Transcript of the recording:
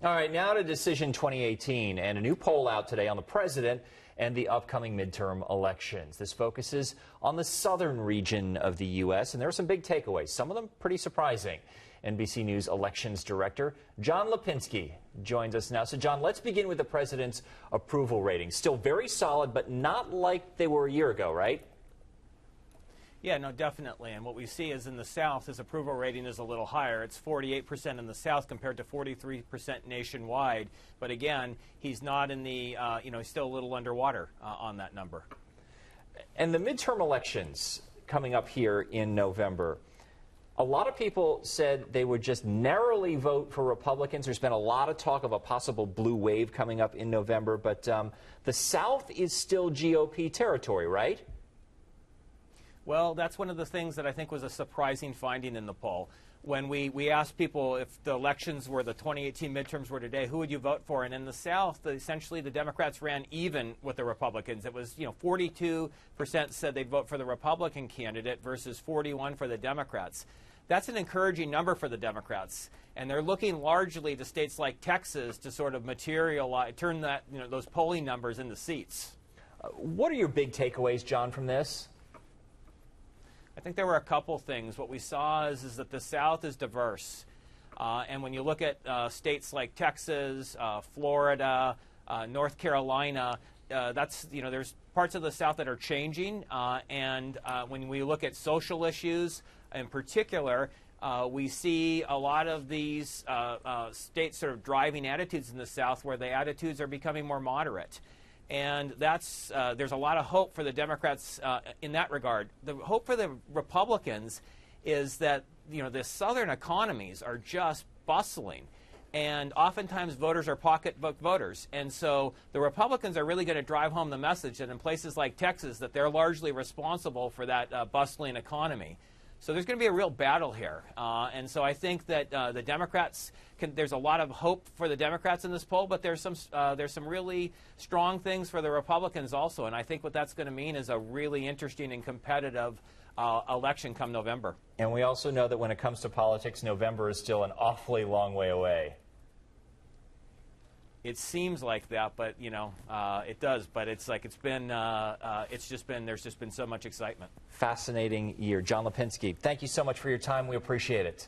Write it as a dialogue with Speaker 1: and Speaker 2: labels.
Speaker 1: All right, now to Decision 2018 and a new poll out today on the president and the upcoming midterm elections. This focuses on the southern region of the U.S., and there are some big takeaways, some of them pretty surprising. NBC News elections director John Lapinski joins us now. So, John, let's begin with the president's approval ratings. Still very solid, but not like they were a year ago, right?
Speaker 2: Yeah, no, definitely. And what we see is in the South, his approval rating is a little higher. It's 48% in the South compared to 43% nationwide. But again, he's not in the, he's still a little underwater on that number.
Speaker 1: And the midterm elections coming up here in November, a lot of people said they would just narrowly vote for Republicans. There's been a lot of talk of a possible blue wave coming up in November. But the South is still GOP territory, right?
Speaker 2: Well, that's one of the things that I think was a surprising finding in the poll. When we asked people if the elections were the 2018 midterms were today, who would you vote for? And in the South, essentially the Democrats ran even with the Republicans. It was, 42% said they'd vote for the Republican candidate versus 41% for the Democrats. That's an encouraging number for the Democrats. And they're looking largely to states like Texas to sort of materialize, turn that, those polling numbers into seats.
Speaker 1: What are your big takeaways, John, from this?
Speaker 2: I think there were a couple things. What we saw is that the South is diverse. And when you look at states like Texas, Florida, North Carolina, there's parts of the South that are changing. And when we look at social issues in particular, we see a lot of these states sort of driving attitudes in the South where the attitudes are becoming more moderate. And there's a lot of hope for the Democrats in that regard. The hope for the Republicans is that, the southern economies are just bustling. And oftentimes voters are pocketbook voters. And so the Republicans are really going to drive home the message that in places like Texas that they're largely responsible for that bustling economy. So there's going to be a real battle here. And so I think that the Democrats there's a lot of hope for the Democrats in this poll, but there's some really strong things for the Republicans also. And I think what that's going to mean is a really interesting and competitive election come November.
Speaker 1: And we also know that when it comes to politics, November is still an awfully long way away.
Speaker 2: It seems like that, but it does. But it's like there's just been so much excitement.
Speaker 1: Fascinating year. John Lapinski, thank you so much for your time. We appreciate it.